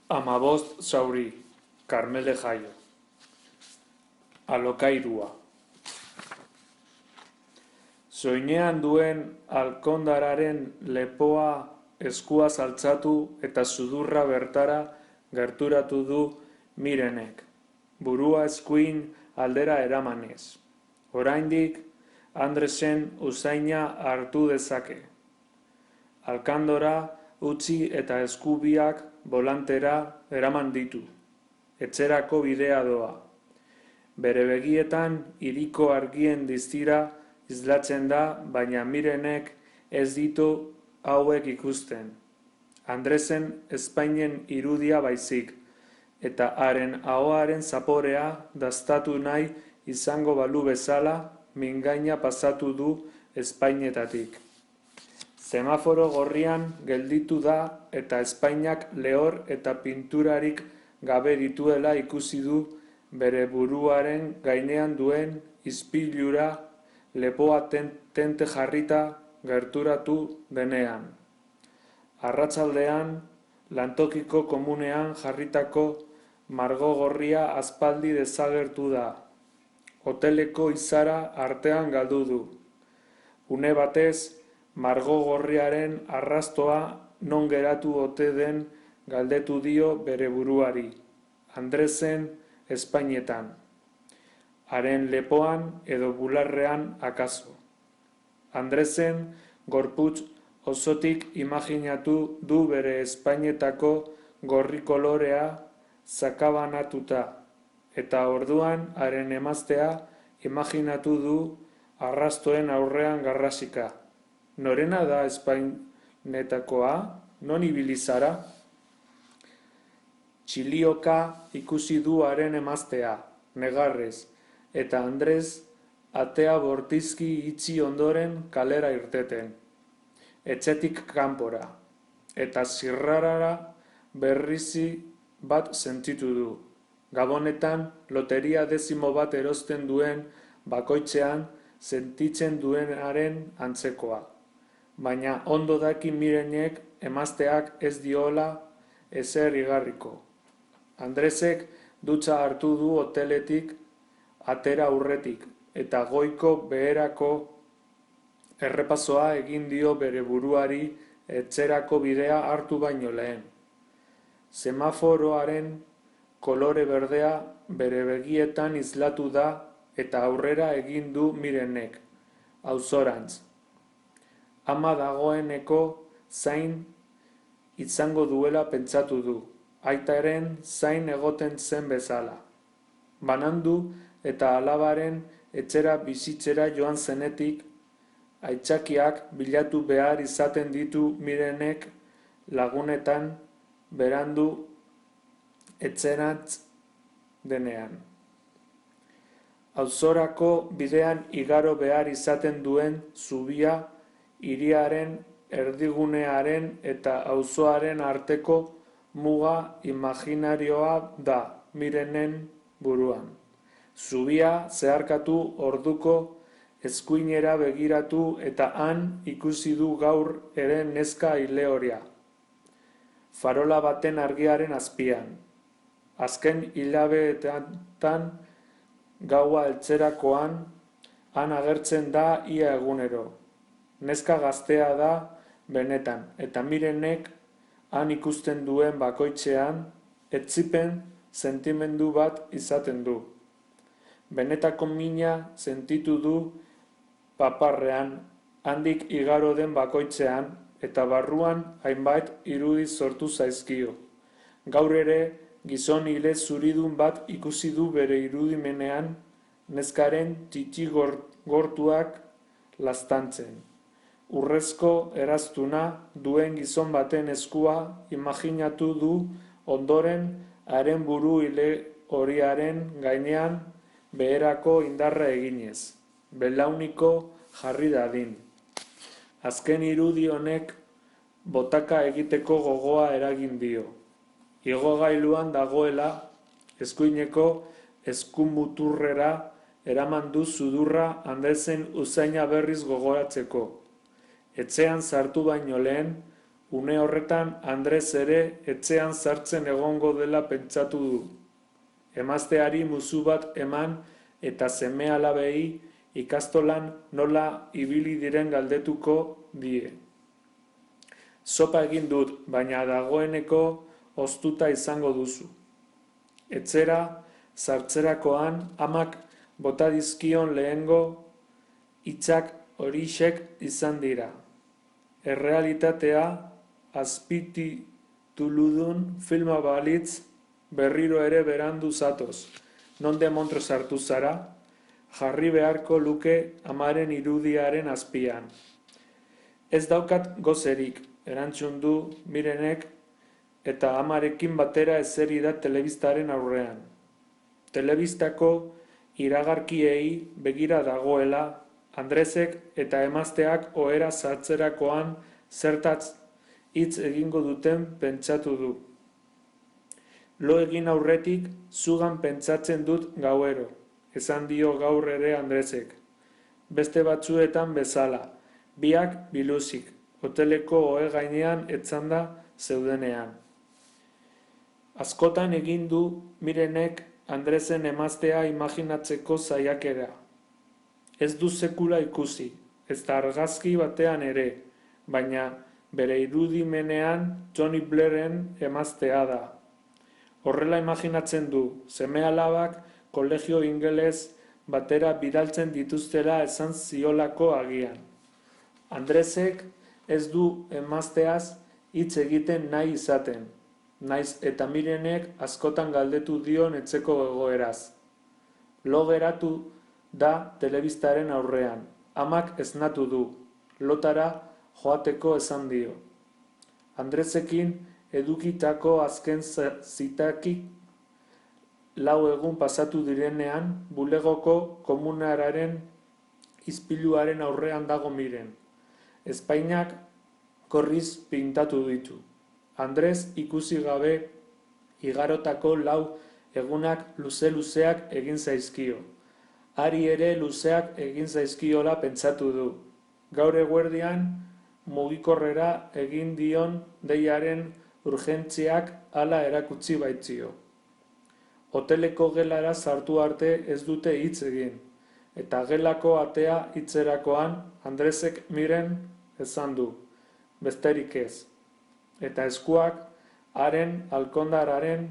Amabost zauri, Karmele Jaio. Alokairua. Soinean duen alkondararen lepoa eskua saltzatu eta sudurra bertara gerturatu du Mirenek, burua eskuin aldera eramanez. Oraindik Andresen usaina hartu dezake. Alkandora utzi eta eskubiak bolantera eraman ditu. Etxerako bidea doa. Bere begietan hiriko argien distira islatzen da, baina Mirenek ez ditu hauek ikusten. Andresen Espainen irudia baizik, eta haren ahoaren zaporea dastatu nahi izango balu bezala mingaina pasatu du Espainetatik. Semaforo gorrian gelditu da eta Espainak lehor eta pinturarik gabe dituela ikusi du bere buruaren gainean duen ispilura lepoa tente jarrita gerturatu denean. Arratsaldean, lantokiko komunean jarritako margo gorria aspaldi desagertu da. Hoteleko izara artean galdu du. Une batez, margo gorriaren arrastoa non geratu ote den galdetu dio bere buruari. Andresen Espainetan. Haren lepoan edo bularrean akaso. Andresen gorputz osotik imaginatu du bere Espainetako gorri kolorea sakabanatuta, eta orduan haren emaztea imaginatu du arrastoen aurrean garrasika. Norena da Espainetakoa? Non ibili zara? Txilioka ikusi du haren emaztea, negarrez, eta Andres atea bortizki itxi ondoren kalera irteten. Etxetik kanpora, eta zirrarara berrizi bat sentitu du. Gabonetan loteria dezimo bat erosten duen bakoitzean sentitzen duenaren antzekoa. Baina ondo daki Mirenek emazteak ez diola ezer igarriko. Andresek dutxa hartu du hoteletik atera aurretik, eta goiko beherako errepasoa egin dio bere buruari etxerako bidea hartu baino lehen. Semaforoaren kolore berdea bere begietan islatu da eta aurrera egin du Mirenek, auzorantz. Ama dagoeneko zain izango duela pentsatu du, aitaren zain egoten zen bezala. Banandu eta alabaren etxera bizitzera joan zenetik, aitzakiak bilatu behar izaten ditu Mirenek lagunetan berandu etxerantz denean. Auzorako bidean igaro behar izaten duen zubia hiriaren erdigunearen eta auzoaren arteko muga imaginarioa da Mirenen buruan. Zubia zeharkatu orduko eskuinera begiratu eta han ikusi du gaur ere neska ilehoria. Farola baten argiaren azpian. Azken hilabetetan gaua heltzerakoan han agertzen da ia egunero. Neska gaztea da benetan, eta Mirenek han ikusten duen bakoitzean etzipen sentimendu bat izaten du. Benetako mina sentitu du paparrean handik igaro den bakoitzean eta barruan hainbat irudi sortu zaizkio. Gaur ere gizon ile zuridun bat ikusi du bere irudimenean neskaren txitsi gortuak laztantzen. Urrezko eraztuna duen gizon baten eskua imaginatu du ondoren haren buru ile horiaren gainean beherako indarra eginez, belauniko jarri dadin. Azken irudi honek botaka egiteko gogoa eragin dio. Igogailuan dagoela eskuineko eskumuturrera eraman du sudurra Andresen usaina berriz gogoratzeko. Etxean sartu baino lehen, Une horretan Andres ere etxean sartzen egongo dela pentsatu du. Emazteari musu bat eman eta seme-alabei ikastolan nola ibili diren galdetuko die. Sopa egin dut, baina dagoeneko hoztuta izango duzu. Etxera, sartzerakoan, amak bota dizkion lehengo hitzak horixek izan dira. Errealitatea azpitituludun filma balitz berriro ere berandu zatoz. Non demontro sartu zara? Jarri beharko luke amaren irudiaren azpian. Ez daukat gozerik, erantzun du Mirenek, eta amarekin batera ezeri da telebistaren aurrean. Telebistako iragarkiei begira dagoela, Andresek eta emazteak ohera sartzerakoan zertaz hitz egingo duten pentsatu du. Lo egin aurretik zugan pentsatzen dut gauero, esan dio gaur ere Andresek. Beste batzuetan bezala, biak biluzik, hoteleko ohe gainean etzanda zeudenean. Askotan egin du Mirenek Andresen emaztea imaginatzeko saiakera. Ez du sekula ikusi, ez da argazki batean ere, baina bere irudimenean Tony Blairren emaztea da. Horrela imaginatzen du, seme-alabak kolegio ingeles batera bidaltzen dituztela esan ziolako agian. Andresek ez du emazteaz hitz egiten nahi izaten, naiz eta Mirenek askotan galdetu dion etxeko egoeraz. Lo geratu da telebistaren aurrean, amak esnatu du, lotara joateko esan dio. Andresekin edukitako azken zitakik 4 egun pasatu direnean, bulegoko komunararen izpiluaren aurrean dago Miren. Espainak korriz pintatu ditu. Andres ikusi gabe igarotako 4 egunak luze-luzeak egin zaizkio. Hari ere luzeak egin zaizkiola pentsatu du. Gaur eguerdian mugikorrera egin dion deiaren urgentziak hala erakutsi baitzio. Hoteleko gelara sartu arte ez dute hitz egin, eta gelako atea hitzerakoan Andresek Miren esan du, besterik ez. Eta eskuak haren alkondararen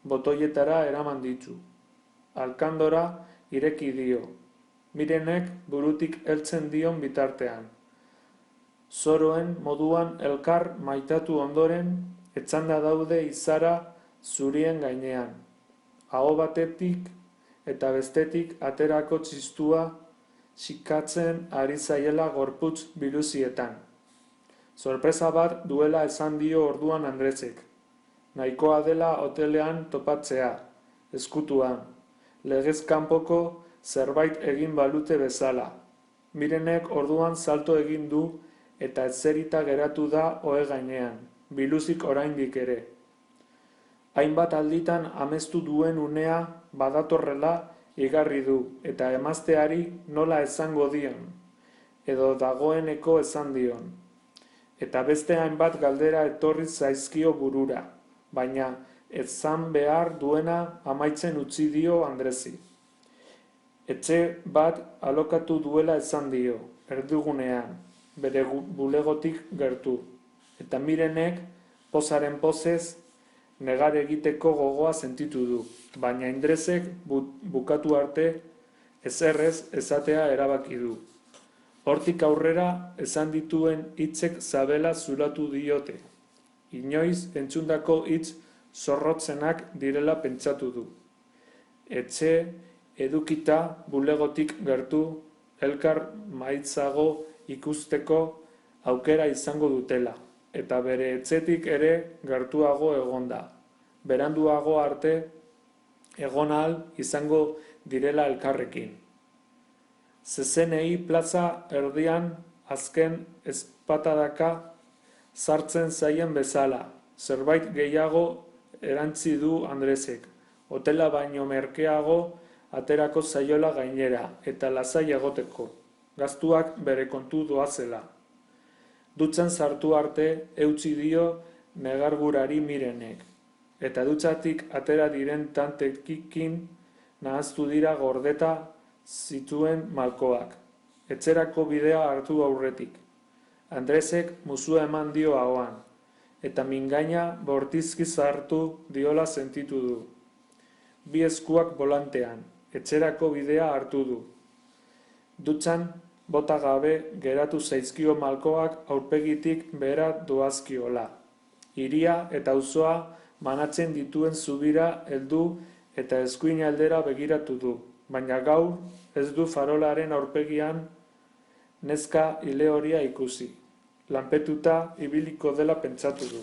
botoietara eraman ditu. Alkandora ireki dio. Mirenek burutik heltzen dion bitartean. Zoroen moduan elkar maitatu ondoren, etzanda daude izara zurien gainean. Aho batetik eta bestetik aterako txistua xikatzen ari zaiela gorputz biluzietan. Sorpresa bat duela esan dio orduan Andresek. Nahikoa dela hotelean topatzea, ezkutuan, legez kanpoko zerbait egin balute bezala. Mirenek orduan salto egin du eta etzerita geratu da ohe gainean, biluzik oraindik ere. Hainbat alditan amestu duen unea badatorrela igarri du eta emazteari nola esango dion, edo dagoeneko esan dion. Eta beste hainbat galdera etorri zaizkio burura, baina etzan behar duena amaitzen utzi dio Andresi. Etxe bat alokatu duela esan dio, erdigunean, bere bulegotik gertu, eta Mirenek pozaren pozez negar egiteko gogoa sentitu du, baina Andresek bukatu arte ezerrez esatea erabaki du. Hortik aurrera esan dituen hitzek zabela zulatu diote. Inoiz entzundako hitz zorrotzenak direla pentsatu du. Etxe edukita bulegotik gertu elkar maitzago ikusteko aukera izango dutela, eta bere etxetik ere gertuago egonda. Beranduago arte egon ahal izango direla elkarrekin. Zezenei plaza erdian azken espatadaka sartzen zaien bezala, zerbait gehiago erantzi du Andresek, hotela baino merkeago aterako zaiola gainera, eta lasai egoteko, gastuak bere kontu doazela. Dutxan sartu arte eutsi dio negargurari Mirenek, eta dutxatik atera diren tantekikin nahaztu dira gordeta zituen malkoak, etxerako bidea hartu aurretik. Andresek musua eman dio ahoan, eta mingaina bortizki sartu diola sentitu du. Bi eskuak bolantean, etxerako bidea hartu du. Dutxan bota gabe geratu zaizkio malkoak aurpegitik behera doazkiola. Hiria eta auzoa banatzen dituen zubira heldu eta eskuin aldera begiratu du, baina gaur ez du farolaren aurpegian neska ilehoria ikusi. Lanpetuta ibiliko dela pentsatu du.